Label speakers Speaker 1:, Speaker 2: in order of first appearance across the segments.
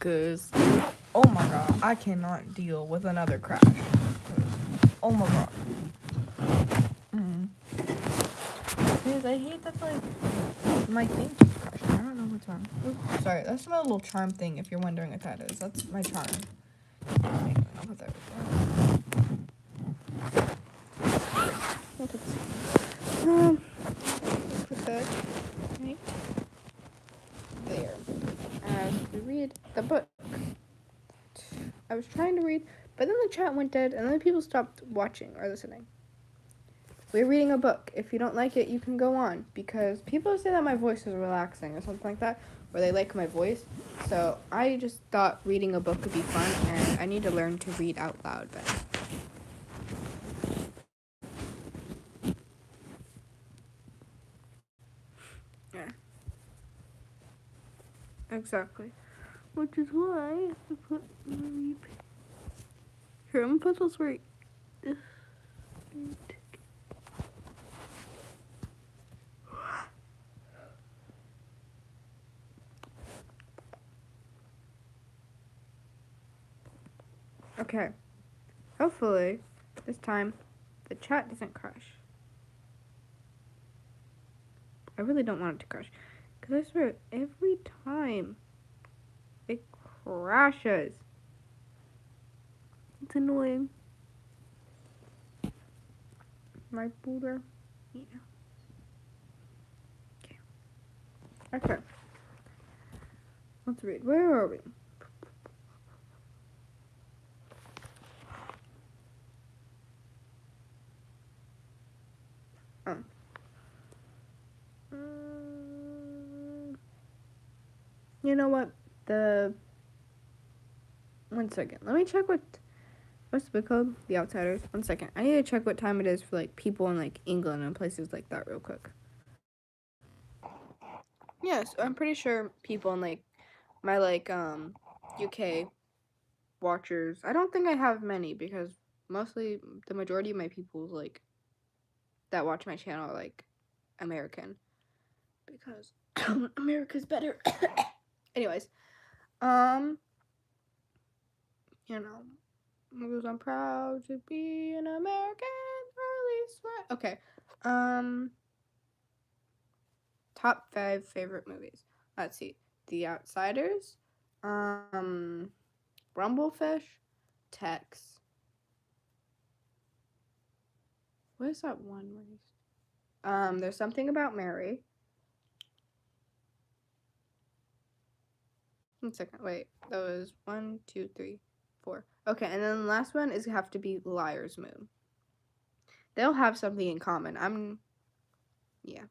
Speaker 1: Cause, oh my god, I cannot deal with another crash. Oh my god. Because I hate that, like, my thing keeps crashing. I don't know what's wrong. Oops, sorry, that's my little charm thing, if you're wondering what that is. That's my charm. Hang on, I'll put that right there. Put that right there. As we read the book. I was trying to read, but then the chat went dead, and then people stopped watching or listening. We're reading a book. If you don't like it, you can go on, because people say that my voice is relaxing or something like that, or they like my voice. So I just thought reading a book would be fun, and I need to learn to read out loud better. Yeah. Exactly. Which is why I have to put my... Here, I'm gonna put those right. Okay. Hopefully, this time, the chat doesn't crash. I really don't want it to crash, because I swear, every time it crashes. It's annoying. My folder. Yeah. Okay. Let's read. Where are we? Oh. You know what? One second. Let me check what's the book called? The Outsiders. 1 second. I need to check what time it is for, like, people in, like, England and places like that real quick. Yes, I'm pretty sure people in, like, my, like, UK watchers. I don't think I have many, because mostly the majority of my people, like, that watch my channel are, like, American. Because America's better. Anyways, you know, because I'm proud to be an American, or at least what? Okay, top 5 favorite movies. Let's see, The Outsiders, Rumblefish, Tex. What is that one where there's Something About Mary. 1 second, wait, that was 1, 2, 3, 4. Okay, and then the last one is have to be Liar's Moon. They'll have something in common. Yeah.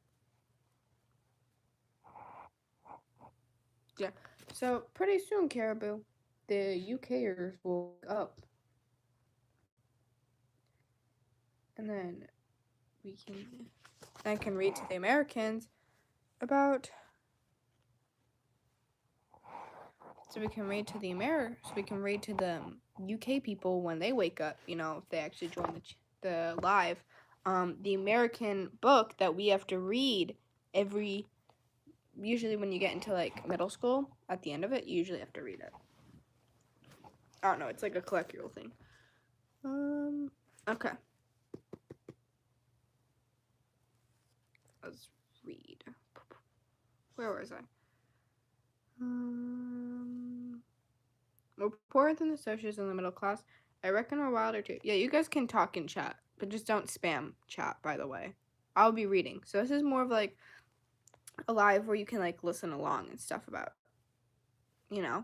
Speaker 1: Yeah. So pretty soon, Caribou, the UKers will wake up, and then I can read to the Americans about. So we can read to the UK people when they wake up. You know, if they actually join the live, the American book that we have to read usually when you get into, like, middle school, at the end of it, you usually have to read it. I don't know, it's like a colloquial thing. Okay. Let's read. Where was I? We're poorer than the socials in the middle class. I reckon we're wilder too. Yeah, you guys can talk in chat, but just don't spam chat, by the way. I'll be reading. So this is more of like a live where you can, like, listen along and stuff about, you know.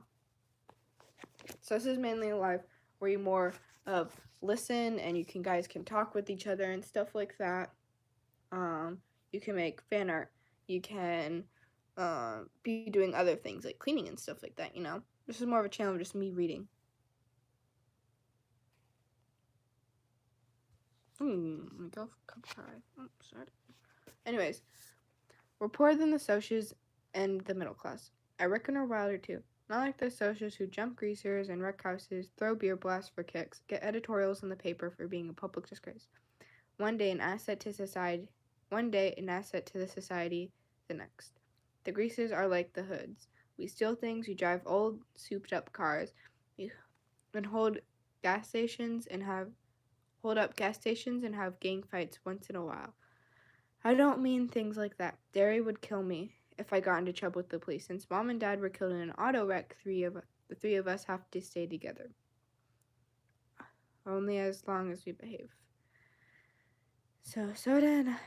Speaker 1: So this is mainly a live where you more of listen, and guys can talk with each other and stuff like that. You can make fan art. You can be doing other things like cleaning and stuff like that, you know. This is more of a channel of just me reading. My golf cup try. Oh, sorry. Anyways, we're poorer than the socials and the middle class. I reckon we're wilder too. Not like the socials who jump greasers and wreck houses, throw beer blasts for kicks, get editorials in the paper for being a public disgrace. One day an asset to the society, the next. The greasers are like the hoods. We steal things, we drive old, souped up cars, we and hold up gas stations and have gang fights once in a while. I don't mean things like that. Derry would kill me if I got into trouble with the police. Since Mom and Dad were killed in an auto wreck, the three of us have to stay together. Only as long as we behave. So Soda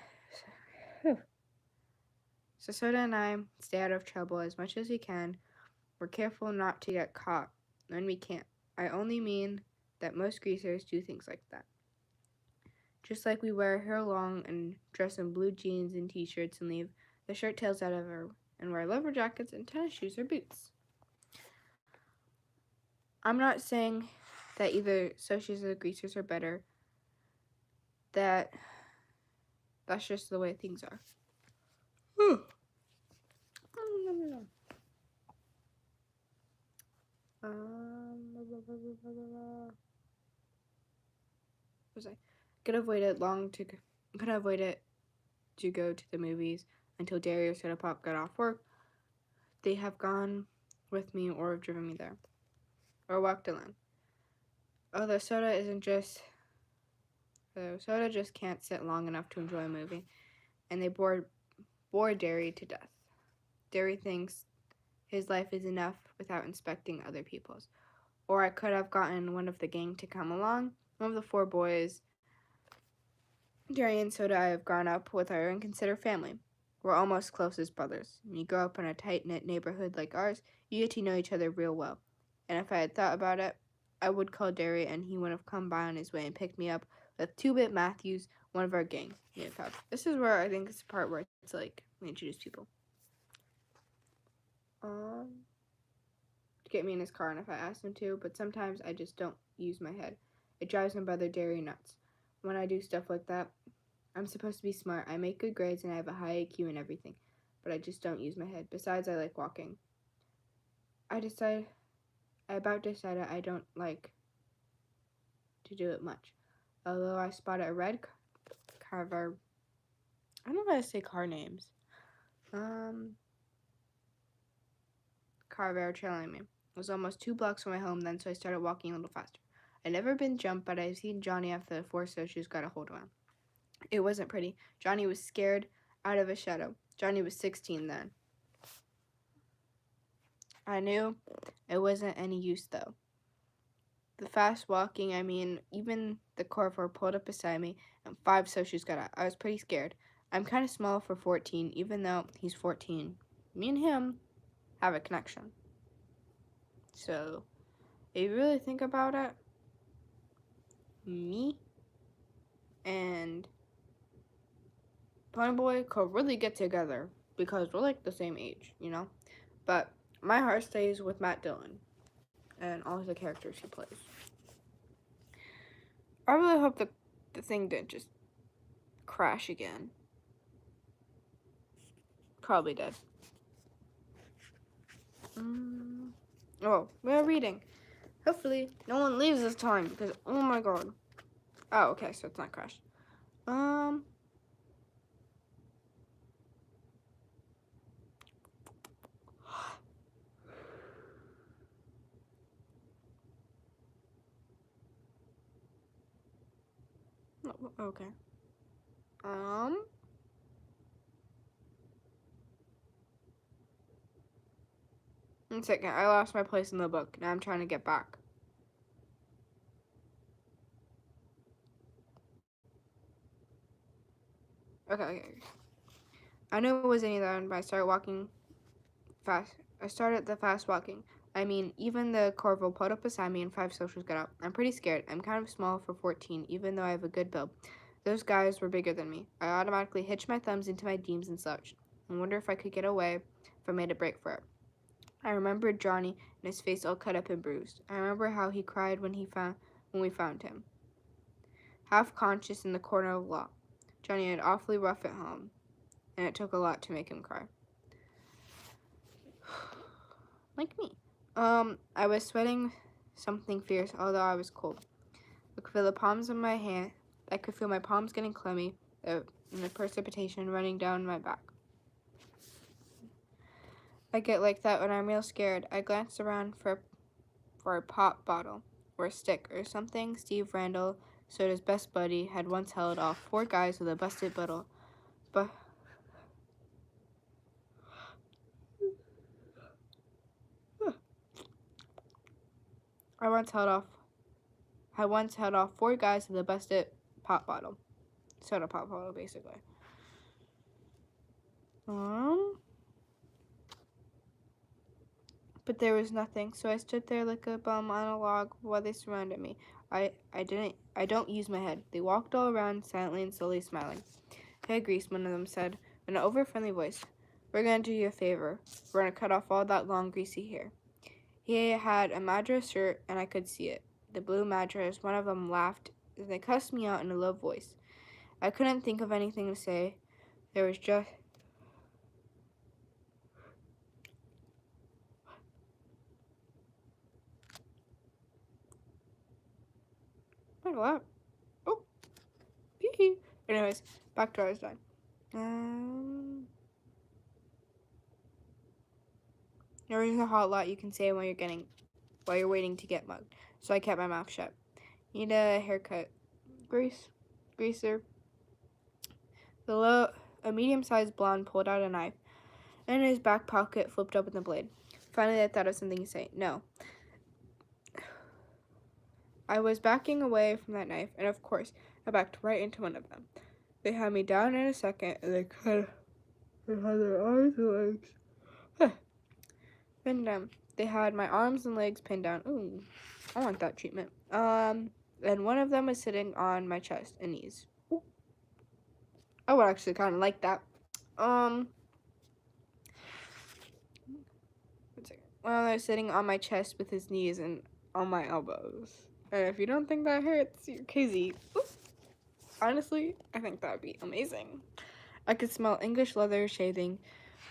Speaker 1: and I stay out of trouble as much as we can. We're careful not to get caught when we can't. I only mean that most greasers do things like that. Just like we wear hair long and dress in blue jeans and t-shirts and leave the shirt tails out of and wear leather jackets and tennis shoes or boots. I'm not saying that either socios or greasers are better. That's just the way things are. Was I could avoid it to go to the movies until Derry or Soda Pop got off work. They have gone with me or have driven me there, or walked alone. Although Soda just can't sit long enough to enjoy a movie, and they bore Derry to death. Derry thinks his life is enough without inspecting other people's. Or I could have gotten one of the gang to come along. One of the four boys, Derry and Soda, I have grown up with our and consider family. We're almost close as brothers. When you grow up in a tight-knit neighborhood like ours, you get to know each other real well. And if I had thought about it, I would call Derry and he would have come by on his way and picked me up with 2-Bit Matthews, one of our gang. This is where I think it's the part where it's like we introduce people. To get me in his car and if I ask him to, but sometimes I just don't use my head. It drives my brother Derry nuts. When I do stuff like that, I'm supposed to be smart. I make good grades and I have a high IQ and everything, but I just don't use my head. Besides, I like walking. I about decided I don't like to do it much. Although I spotted a red Carver. I don't know how to say car names. Carver trailing me. It was almost 2 blocks from my home then, so I started walking a little faster. I'd never been jumped, but I've seen Johnny after the 4 socios got a hold of him. It wasn't pretty. Johnny was scared out of his shadow. Johnny was 16 then. I knew it wasn't any use, though. The fast walking, even the Corver pulled up beside me, and 5 socios got out. I was pretty scared. I'm kind of small for 14, even though he's 14. Me and him have a connection. So, if you really think about it, me and Ponyboy could really get together because we're like the same age, you know? But my heart stays with Matt Dillon and all the characters he plays. I really hope the thing didn't just crash again. Probably did. Oh, we're reading. Hopefully, no one leaves this time because, oh my god. Oh, okay, so it's not crashed. Okay. 1 second. I lost my place in the book. Now I'm trying to get back. Okay. I knew it was any of that, but I started walking fast. I started the fast walking. Even the Corval pulled up beside me and 5 socials got out. I'm pretty scared. I'm kind of small for 14, even though I have a good build. Those guys were bigger than me. I automatically hitched my thumbs into my jeans and slouched. I wonder if I could get away if I made a break for it. I remembered Johnny and his face all cut up and bruised. I remember how he cried when we found him. Half conscious in the corner of the lot. Johnny had awfully rough at home, and it took a lot to make him cry. Like me. I was sweating something fierce, although I was cold. I could feel the palms of my hand. I could feel my palms getting clammy, and the precipitation running down my back. I get like that when I'm real scared. I glance around for a pop bottle or a stick or something. Steve Randall, Soda's best buddy, had once held off 4 guys with a busted bottle. But I once held off 4 guys with a busted pop bottle, soda pop bottle, basically. But there was nothing, so I stood there like a bum on a log while they surrounded me. I don't use my head. They walked all around, silently and slowly smiling. Hey, Grease, one of them said, in an over-friendly voice. We're going to do you a favor. We're going to cut off all that long, greasy hair. He had a Madras shirt, and I could see it. The blue Madras. One of them laughed, and they cussed me out in a low voice. I couldn't think of anything to say. There was just... What? Oh, hee. Anyways, back to where I was done. There isn't a whole lot you can say while you're waiting to get mugged. So I kept my mouth shut. Need a haircut. Greaser. A medium-sized blonde pulled out a knife, and in his back pocket flipped open the blade. Finally, I thought of something to say. No. I was backing away from that knife, and of course, I backed right into one of them. They had me down in a second, and they had their arms and legs pinned down. They had my arms and legs pinned down. Ooh, I want that treatment. And one of them was sitting on my chest and knees. Ooh. I would actually kind of like that. One second. One of them was sitting on my chest with his knees and on my elbows. And if you don't think that hurts, you're crazy. Ooh. Honestly, I think that would be amazing. I could smell English leather, shaving,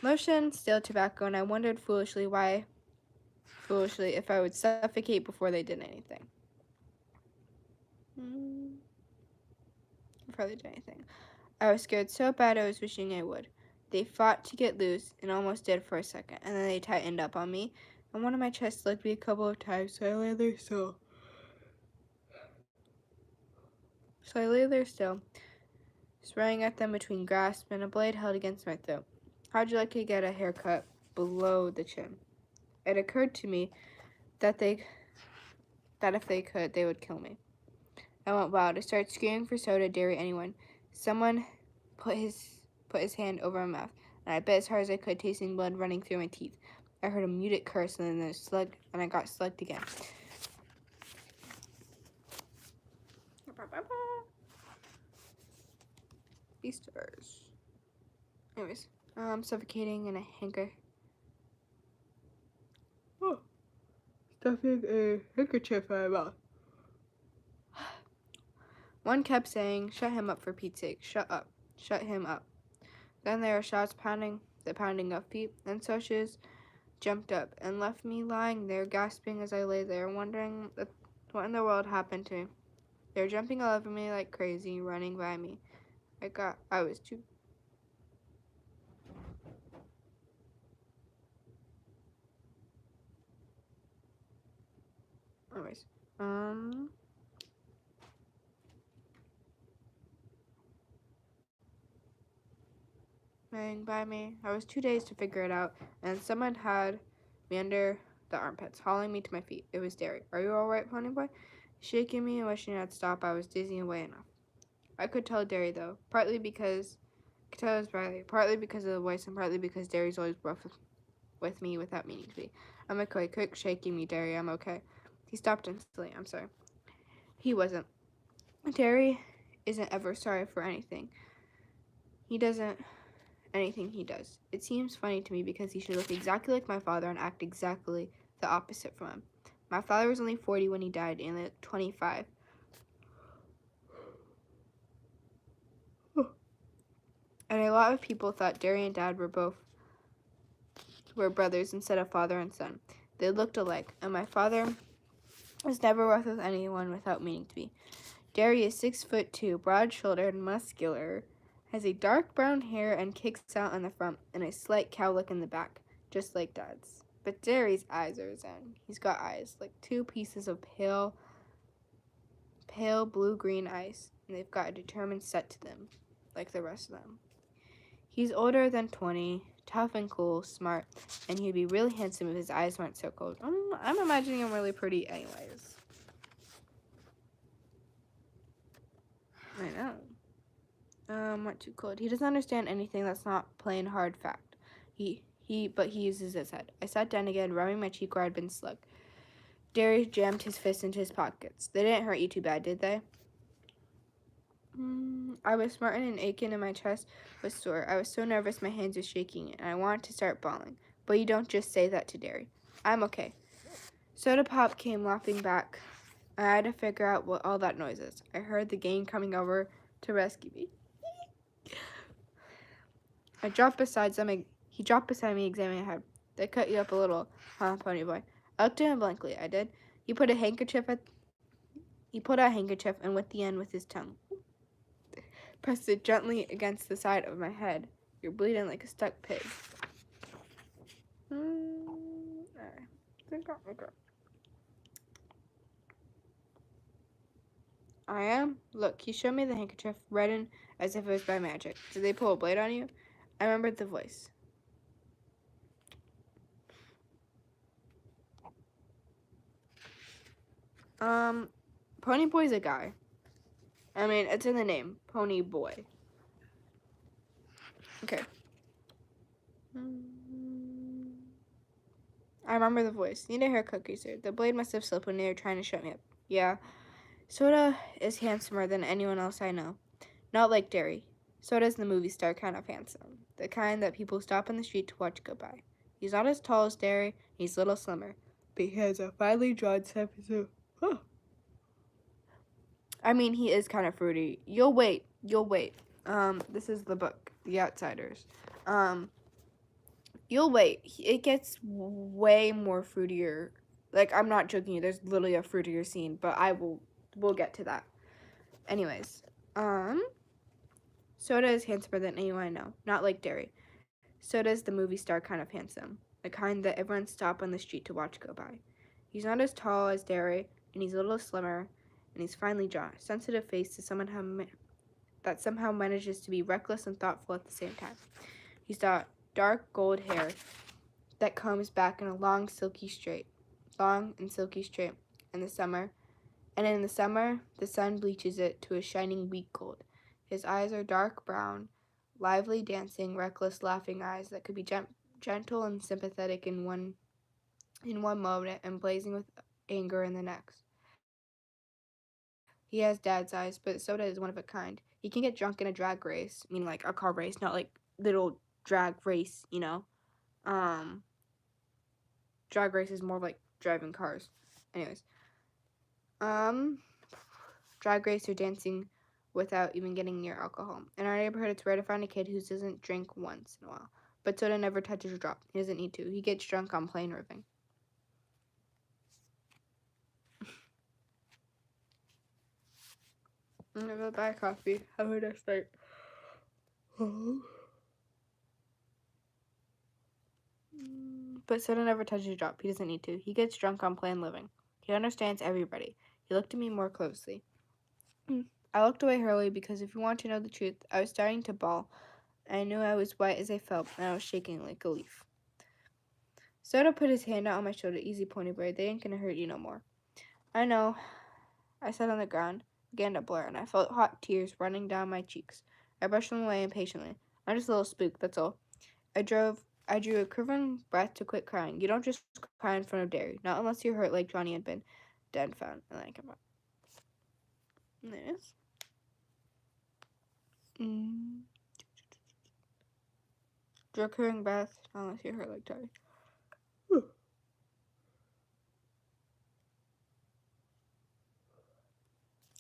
Speaker 1: lotion, stale tobacco, and I wondered foolishly if I would suffocate before they did anything. I was scared so bad I was wishing I would. They fought to get loose and almost did for a second, and then they tightened up on me, and one of my chests slugged me a couple of times, so I lay there still, swearing at them between grasp and a blade held against my throat. How'd you like to get a haircut below the chin? It occurred to me that if they could, they would kill me. I went wild. I started screaming for soda, dairy, anyone. Someone put his hand over my mouth, and I bit as hard as I could, tasting blood running through my teeth. I heard a muted curse, and then I got slugged again. Beastars. Anyways, suffocating in a hanker. Oh, stuffing a handkerchief in my mouth. One kept saying, "Shut him up, for Pete's sake. Shut up. Shut him up." Then there were shots, the pounding of feet, and Socias jumped up and left me lying there, gasping as I lay there, wondering what in the world happened to me. They were jumping all over me like crazy, running by me. I was too... Anyways, running by me. I was too dazed to figure it out, and someone had me under the armpits, hauling me to my feet. It was Derry. "Are you all right, Ponyboy?" Shaking me and wishing I'd stop. I was dizzy away enough. I could tell Derry, though, partly because of the voice, and partly because Derry's always rough with me without meaning to be. "I'm okay. Quick, shaking me, Derry. I'm okay." He stopped instantly. I'm sorry. He wasn't. Derry isn't ever sorry for anything. Anything he does. It seems funny to me because he should look exactly like my father and act exactly the opposite from him. My father was only 40 when he died, and at 25. And a lot of people thought Derry and Dad were brothers instead of father and son. They looked alike, and my father was never rough with anyone without meaning to be. Derry is 6'2", broad-shouldered, muscular, has a dark brown hair and kicks out in the front, and a slight cowlick in the back. just like Dad's. But Derry's eyes are his own. He's got eyes like two pieces of pale blue-green ice, and they've got a determined set to them, like the rest of them. He's older than 20, tough and cool, smart, and he'd be really handsome if his eyes weren't so cold. I'm imagining him really pretty anyways. I know. What too cold? He doesn't understand anything that's not plain hard fact. But he uses his head. I sat down again, rubbing my cheek where I'd been slugged. Derry jammed his fists into his pockets. They didn't hurt you too bad, did they? I was smarting and aching and my chest was sore. I was so nervous my hands were shaking and I wanted to start bawling. But you don't just say that to Derry. I'm okay. Soda Pop came laughing back. I had to figure out what all that noise is. I heard the gang coming over to rescue me. He dropped beside me, examining my head. They cut you up a little, huh, Pony Boy? I looked at him blankly. I did. He put a handkerchief and wet the end with his tongue. Pressed it gently against the side of my head. You're bleeding like a stuck pig. I am? Look, he showed me the handkerchief, reddened as if it was by magic. Did they pull a blade on you? I remembered the voice. Pony Boy's a guy. I mean, it's in the name. Pony Boy. Okay. I remember the voice. Need a haircut, Greaser. The blade must have slipped when they were trying to shut me up. Yeah. Soda is handsomer than anyone else I know. Not like Derry. Soda's the movie star kind of handsome. The kind that people stop in the street to watch go by. He's not as tall as Derry. He's a little slimmer. But he has a finely drawn surface of... I mean, he is kind of fruity. You'll wait. This is the book, The Outsiders. You'll wait. It gets way more fruitier. Like, I'm not joking you. There's literally a fruitier scene, but we'll get to that. Anyways, Soda is handsomer than anyone I know. Not like Derry. Soda's the movie star kind of handsome. The kind that everyone stops on the street to watch go by. He's not as tall as Derry, and he's a little slimmer, and he's finely drawn, sensitive face to someone that somehow manages to be reckless and thoughtful at the same time. He's got dark gold hair that combs back in a long and silky straight in the summer. And in the summer, the sun bleaches it to a shining wheat gold. His eyes are dark brown, lively, dancing, reckless, laughing eyes that could be gentle and sympathetic in one moment and blazing with anger in the next. He has Dad's eyes, but Soda is one of a kind. He can get drunk in a drag race. I mean, like a car race, not like little drag race, you know. Drag race is more of like driving cars. Anyways. Drag race or dancing without even getting near alcohol. In our neighborhood, it's rare to find a kid who doesn't drink once in a while. But Soda never touches a drop. He doesn't need to. He gets drunk on plain riffing. I'm gonna buy coffee. How would I start? But Soda never touches a drop. He doesn't need to. He gets drunk on plain living. He understands everybody. He looked at me more closely. I looked away hurriedly because if you want to know the truth, I was starting to bawl. I knew I was white as I felt, and I was shaking like a leaf. Soda put his hand out on my shoulder. Easy, Pony Boy. They ain't gonna hurt you no more. I know. I sat on the ground, began to blur, and I felt hot tears running down my cheeks. I brushed them away impatiently. I'm just a little spook, that's all. I drew a quivering breath to quit crying. You don't just cry in front of Derry, not unless you're hurt like Johnny had been. Dad found, and then I come out. This. Drew a quivering breath, not unless you're hurt like Johnny.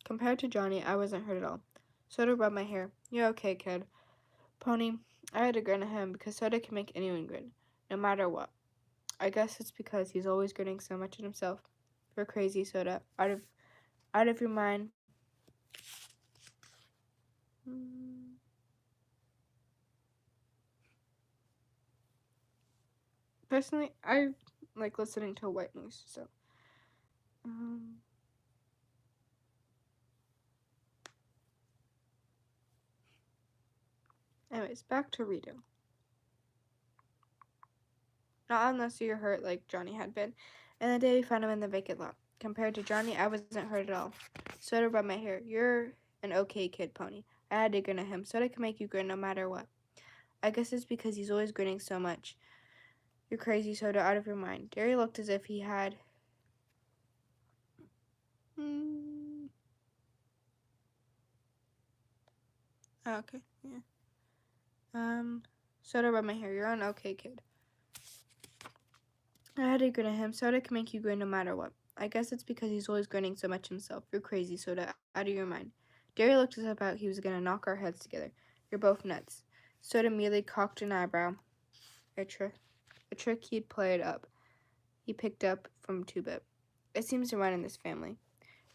Speaker 1: Compared to Johnny, I wasn't hurt at all. Soda rubbed my hair. You're okay, kid. Pony, I had to grin at him because Soda can make anyone grin, no matter what. I guess it's because he's always grinning so much at himself. You're crazy, Soda. Out of your mind. Personally, I like listening to white noise, so. Anyways, back to reading. Not unless you're hurt like Johnny had been. And the day we found him in the vacant lot. Compared to Johnny, I wasn't hurt at all. Soda rubbed my hair. You're an okay kid, Pony. I had to grin at him. Soda can make you grin no matter what. I guess it's because he's always grinning so much. You're crazy, Soda, out of your mind. Derry looked as if he had... Okay, yeah. Soda rubbed my hair. You're an okay kid. I had to grin at him. Soda can make you grin no matter what. I guess it's because he's always grinning so much himself. You're crazy, Soda, out of your mind. Derry looked as if he was going to knock our heads together. You're both nuts. Soda immediately cocked an eyebrow. A trick he'd played up. He picked up from Two-Bit. It seems to run in this family.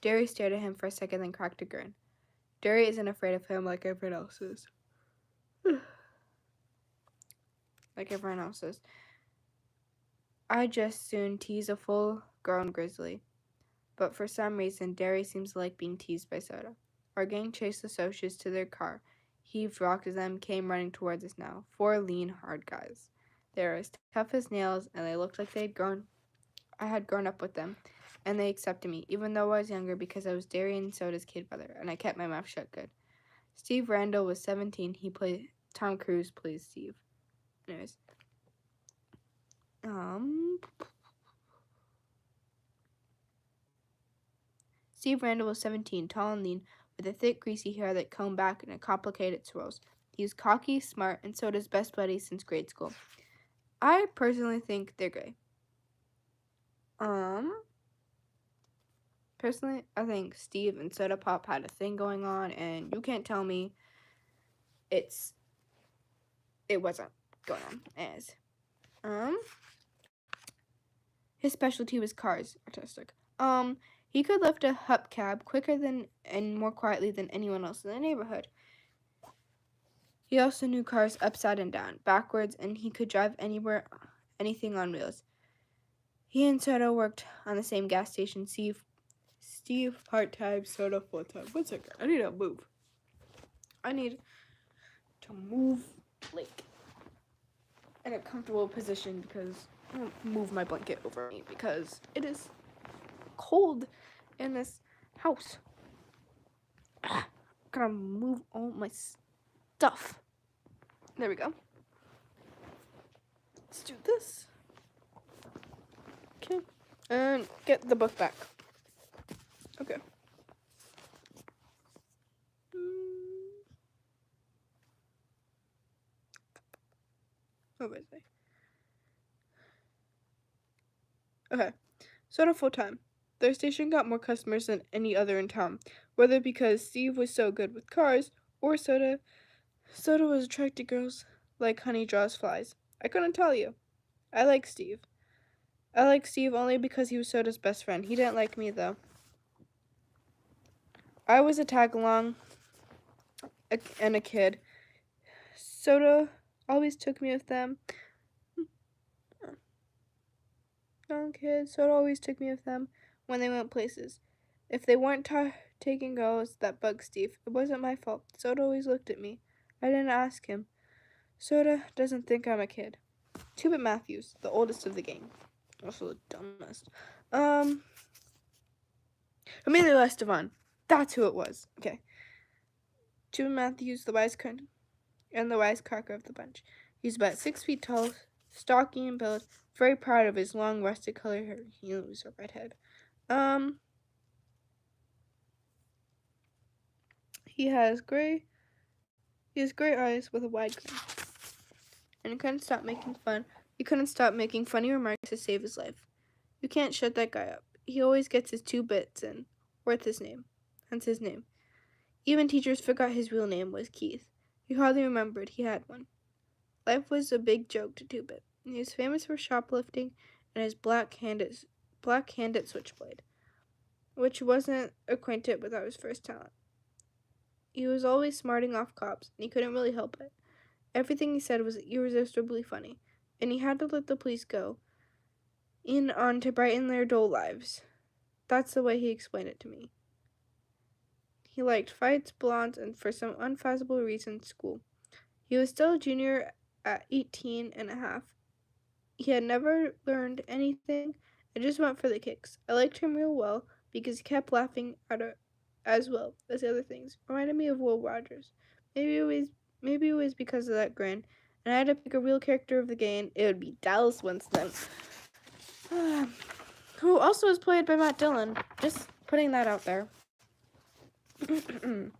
Speaker 1: Derry stared at him for a second, then cracked a grin. Derry isn't afraid of him like everyone else is. Like everyone else is. I just soon tease a full-grown grizzly. But for some reason, Derry seems to like being teased by Soda. Our gang chased the Socias to their car, heaved rocks at them, came running towards us now. 4 lean, hard guys. They were as tough as nails, and they looked like I had grown up with them, and they accepted me, even though I was younger because I was Derry and Soda's kid brother, and I kept my mouth shut good. Steve Randall was 17. He played Tom Cruise plays Steve. Anyways. Steve Randall was 17, tall and lean, with a thick, greasy hair that combed back in complicated swirls. He was cocky, smart, and Soda's best buddy since grade school. I personally think they're gay. Personally, I think Steve and Soda Pop had a thing going on, and you can't tell me it wasn't going on. As his specialty was cars, artistic. He could lift a hubcab quicker than and more quietly than anyone else in the neighborhood. He also knew cars upside and down, backwards, and he could drive anywhere, anything on wheels. He and Soda worked on the same gas station. Steve part-time, Soda full-time. 1 second, I need to move. I need to move, like, in a comfortable position because I don't move my blanket over me because it is cold in this house. I'm gonna move all my stuff. There we go. Let's do this. Okay. And get the book back. Okay. What was I? Okay. Soda full-time. Their station got more customers than any other in town, whether because Steve was so good with cars or Soda was attracted girls like honey draws flies. I couldn't tell you. I like Steve. I like Steve only because he was Soda's best friend. He didn't like me, though. I was a tag-along and a kid. Soda always took me with them. Young kids, Soda always took me with them when they went places. If they weren't taking girls, that bugged Steve. It wasn't my fault. Soda always looked at me. I didn't ask him. Soda doesn't think I'm a kid. Two-Bit Matthews, the oldest of the gang. Also the dumbest. Emilio Estevon. That's who it was. Okay. Two-Bit Matthews, the wisecracker of the bunch. He's about 6 feet tall, stocky and built, very proud of his long rusted colored hair. He was a redhead. He has gray eyes with a wide grin. And he couldn't stop making funny remarks to save his life. You can't shut that guy up. He always gets his 2 bits in. Worth his name. Hence his name. Even teachers forgot his real name was Keith. He hardly remembered he had one. Life was a big joke to 2-Bit. He was famous for shoplifting and his black-handed switchblade, which wasn't acquainted without his first talent. He was always smarting off cops, and he couldn't really help it. Everything he said was irresistibly funny. and he had to let the police go in on to brighten their dull lives. That's the way he explained it to me. He liked fights, blondes, and for some unfathomable reason, school. He was still a junior at 18 and a half. He had never learned anything and just went for the kicks. I liked him real well because he kept laughing at it as well as the other things. Reminded me of Will Rogers. Maybe it was because of that grin. And I had to pick a real character of the game. It would be Dallas Winston, who also was played by Matt Dillon. Just putting that out there. If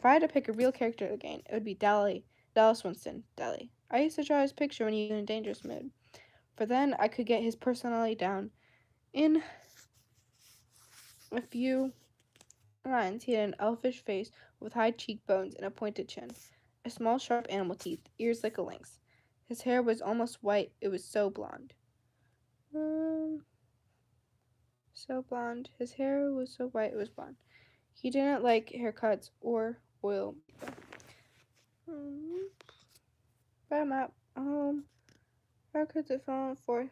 Speaker 1: I had to pick a real character of the game, it would be Dallas Winston. Dally. I used to draw his picture when he was in a dangerous mood, for then I could get his personality down in a few lines. He had an elfish face with high cheekbones and a pointed chin, a small sharp animal teeth, ears like a lynx. His hair was almost white, it was so blonde. So blonde. His hair was so white, it was blonde. He didn't like haircuts or oil. Bad map. Haircuts that fell on for.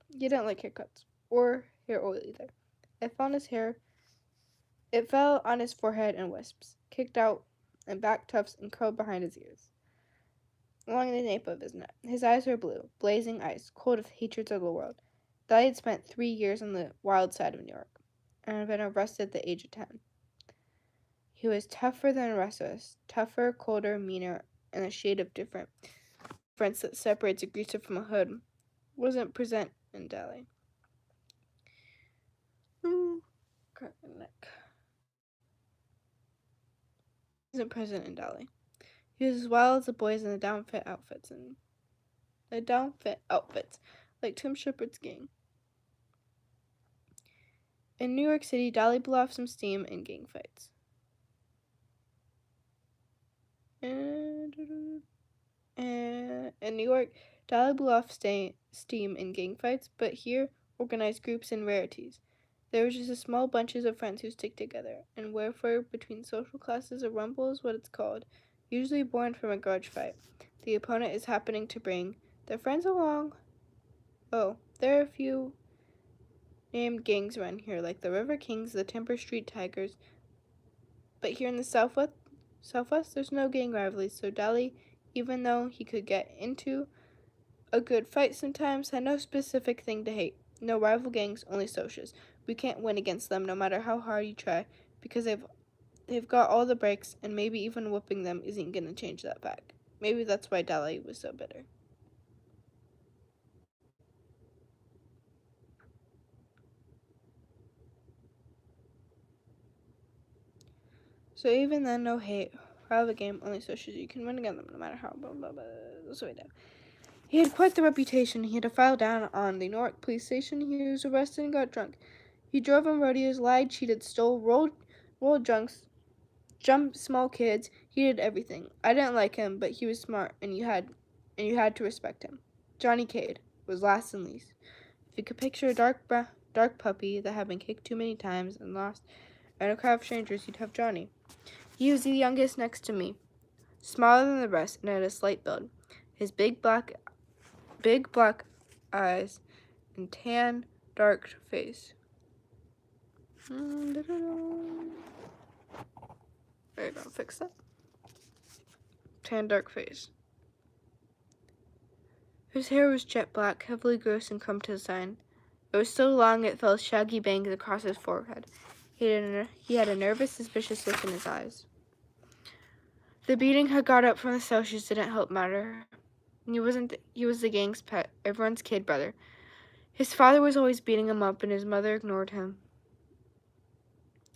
Speaker 1: He didn't like haircuts or hair oil either. It fell on his hair. It fell on his forehead in wisps, kicked out and back tufts and curled behind his ears, along the nape of his neck. His eyes were blue, blazing ice, cold with hatreds of the world. Dally had spent 3 years on the wild side of New York and had been arrested at the age of 10. He was tougher than the rest of us, tougher, colder, meaner, and a shade of difference that separates a greaser from a hood wasn't present in Dally. Crack my neck. Isn't present in Dally. He was as wild as the boys in the downfit outfits, like Tim Shepard's gang. In New York City, Dally blew off some steam in gang fights. In New York, Dally blew off steam in gang fights, but here, organized groups and rarities. There were just a small bunches of friends who stick together, and wherefore between social classes a rumble is what it's called, usually born from a grudge fight. The opponent is happening to bring their friends along. Oh, there are a few named gangs around here, like the River Kings, the Timber Street Tigers, but here in the Southwest, there's no gang rivalries, so Dally, even though he could get into a good fight sometimes, had no specific thing to hate. No rival gangs, only socias. We can't win against them no matter how hard you try, because they've got all the breaks, and maybe even whooping them isn't gonna change that fact. Maybe that's why Dally was so bitter. So even then, no hate. Rival game, only socias. You can win against them no matter how blah blah blah. That's what we do. He had quite the reputation. He had to file down on the Newark police station. He was arrested and got drunk. He drove on rodeos, lied, cheated, stole, rolled drunks, jumped small kids. He did everything. I didn't like him, but he was smart, and you had to respect him. Johnny Cade was last and least. If you could picture a dark puppy that had been kicked too many times and lost in a crowd of strangers, you'd have Johnny. He was the youngest next to me, smaller than the rest, and had a slight build. His big black eyes and tan, dark face. There you go, fix that. Tan, dark face. His hair was jet black, heavily gross and combed to the side. It was so long it fell shaggy bangs across his forehead. He had a nervous, suspicious look in his eyes. The beating had got up from the socials didn't help matter. He was the gang's pet, everyone's kid brother. His father was always beating him up, and his mother ignored him,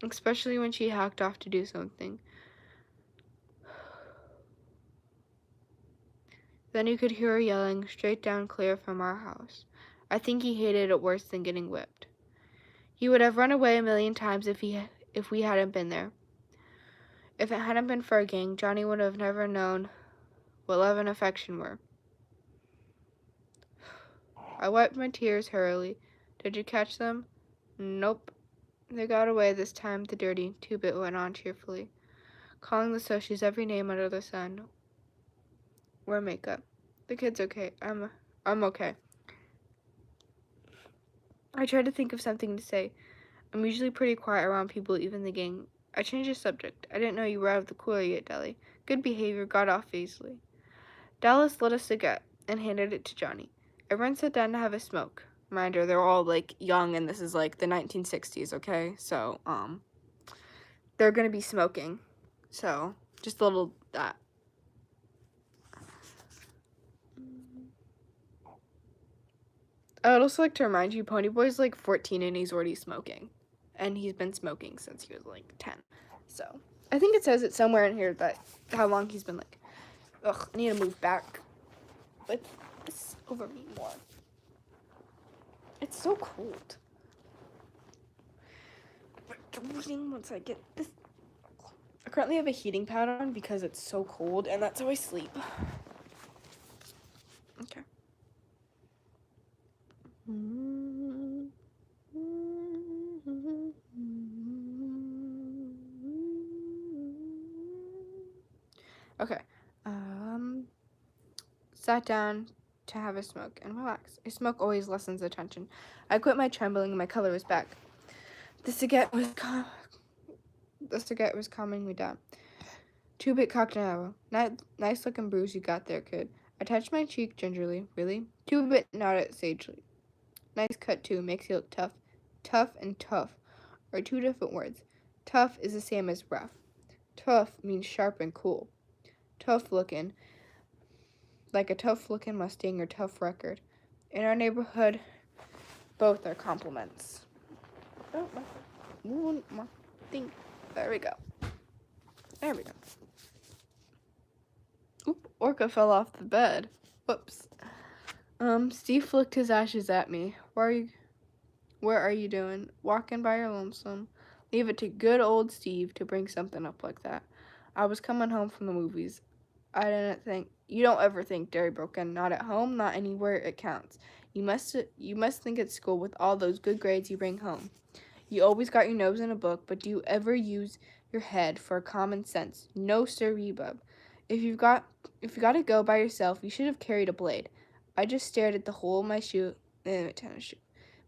Speaker 1: especially when she hacked off to do something. Then you could hear her yelling straight down clear from our house. I think he hated it worse than getting whipped. He would have run away a million times if we hadn't been there. If it hadn't been for our gang, Johnny would have never known what love and affection were. I wiped my tears hurriedly. Did you catch them? Nope. They got away this time, the dirty 2-bit went on cheerfully, calling the socials every name under the sun. wear makeup. The kid's okay. I'm okay. I tried to think of something to say. I'm usually pretty quiet around people, even the gang. I changed the subject. I didn't know you were out of the cooler yet, Deli. Good behavior got off easily. Dallas lit a cigarette and handed it to Johnny. Everyone sat down to have a smoke. Reminder, they're all like young and this is like the 1960s, okay? So, they're gonna be smoking. So, just a little that. I would also like to remind you, Ponyboy's like 14 and he's already smoking. And he's been smoking since he was like 10. So, I think it says it somewhere in here that how long he's been like, ugh, I need to move back with this over me more. It's so cold. Once I get this. I currently have a heating pad on because it's so cold and that's how I sleep. Okay. Okay. Sat down to have a smoke and relax. A smoke always lessens the tension. I quit my trembling and my color was back. The cigarette was calming me down. 2-bit cocked an arrow. Nice looking bruise you got there, kid. I touched my cheek gingerly. Really? 2-bit nodded sagely. Nice cut too. Makes you look tough. Tough and tough are two different words. Tough is the same as rough. Tough means sharp and cool. Tough looking, like a tough looking Mustang or tough record. In our neighborhood, both are compliments. Oh, my thing. There we go. There we go. Oop, Orca fell off the bed. Whoops. Steve flicked his ashes at me. Where are you doing? Walking by your lonesome. Leave it to good old Steve to bring something up like that. I was coming home from the movies. You don't ever think, Derry broke in. Not at home, not anywhere it counts. You must think at school with all those good grades you bring home. You always got your nose in a book, but do you ever use your head for common sense? No, sir, bub. If you got to go by yourself, you should have carried a blade. I just stared at the hole in my shoe, tennis shoe.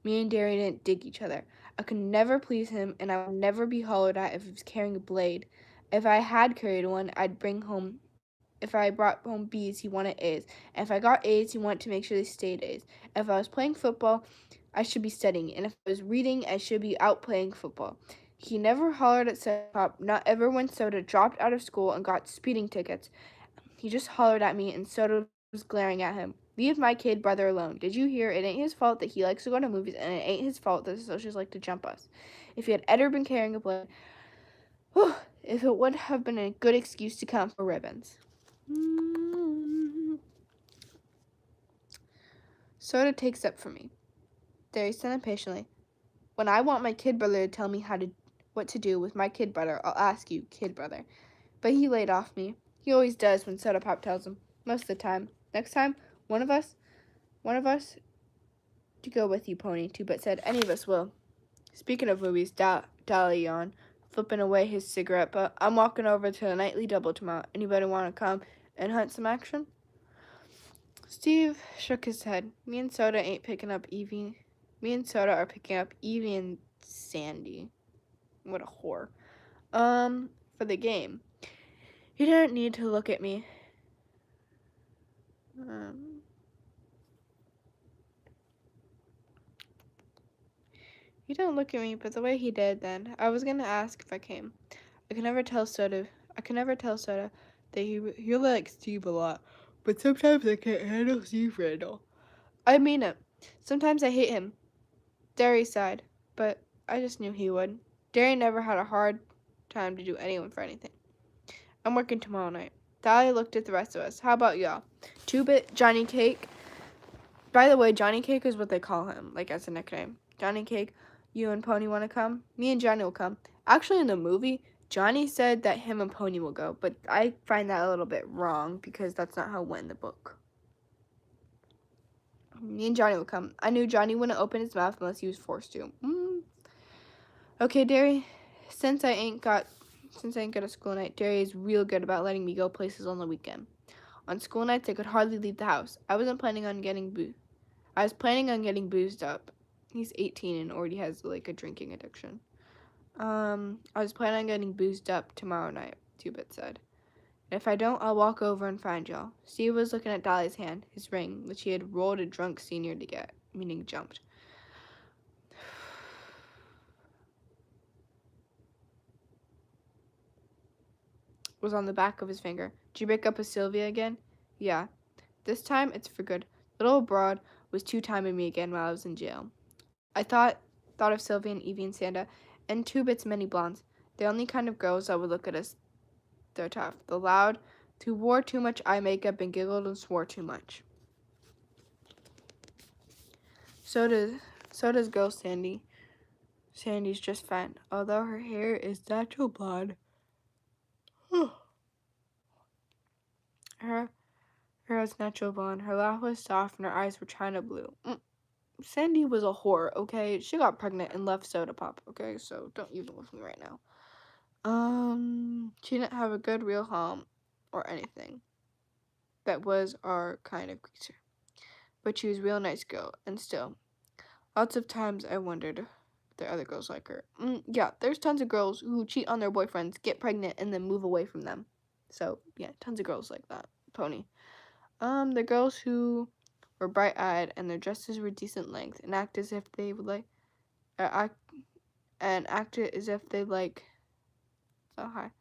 Speaker 1: Me and Derry didn't dig each other. I could never please him, and I would never be hollered at if he was carrying a blade. If I had carried one, if I brought home B's, he wanted A's. And if I got A's, he wanted to make sure they stayed A's. If I was playing football, I should be studying. And if I was reading, I should be out playing football. He never hollered at Soda Pop, not ever when Soda dropped out of school and got speeding tickets. He just hollered at me, and Soda was glaring at him. Leave my kid brother alone. Did you hear? It ain't his fault that he likes to go to movies, and it ain't his fault that the socials like to jump us. If he had ever been carrying a blade, if it would have been a good excuse to count for ribbons. Soda takes up for me. Derry said impatiently. When I want my kid brother to tell me what to do with my kid brother, I'll ask you, kid brother. But he laid off me. He always does when Soda Pop tells him. Most of the time. Next time, one of us to go with you, Pony, 2-bit said. Any of us will. Speaking of movies, Dally yawned, flipping away his cigarette, but I'm walking over to the Nightly Double tomorrow. Anybody want to come and hunt some action? Steve shook his head. Me and Soda are picking up Evie and Sandy. What a whore. For the game. You didn't need to look at me. You don't look at me, but the way he did then, I was gonna ask if I came. I can never tell Soda that he likes Steve a lot, but sometimes I can't handle Steve Randall. I mean it. Sometimes I hate him. Derry sighed, but I just knew he would. Derry never had a hard time to do anyone for anything. I'm working tomorrow night. Dahlia looked at the rest of us. How about y'all? 2-bit, Johnny Cake. By the way, Johnny Cake is what they call him, like as a nickname. Johnny Cake, you and Pony want to come? Me and Johnny will come. Actually, in the movie, Johnny said that him and Pony will go, but I find that a little bit wrong because that's not how it went in the book. Me and Johnny will come. I knew Johnny wouldn't open his mouth unless he was forced to. Okay, Derry, since I ain't got a school night, Derry is real good about letting me go places on the weekend. On school nights, I could hardly leave the house. I was planning on getting boozed up. He's 18 and already has like a drinking addiction. I was planning on getting boozed up tomorrow night, Two-Bit said. If I don't, I'll walk over and find y'all. Steve was looking at Dolly's hand, his ring, which he had rolled a drunk senior to get, meaning jumped. Was on the back of his finger. Did you break up with Sylvia again? Yeah. This time, it's for good. Little broad was two-timing me again while I was in jail. I thought of Sylvia and Evie and Santa, and Two-Bit's many blondes. The only kind of girls that would look at us, they're tough. The loud, who wore too much eye makeup and giggled and swore too much. So does girl Sandy. Sandy's just fine, although her hair is natural blonde. her hair was natural blonde. Her laugh was soft and her eyes were china blue. Sandy was a whore, okay? She got pregnant and left Soda Pop, okay? So don't even with me right now. She didn't have a good real home or anything. That was our kind of creature. But she was a real nice girl, and still, lots of times I wondered if there are other girls like her. Yeah, there's tons of girls who cheat on their boyfriends, get pregnant, and then move away from them. So, yeah, tons of girls like that. Pony. The girls who were bright-eyed and their dresses were decent length and act as if they would like, act as if they like. Oh hi.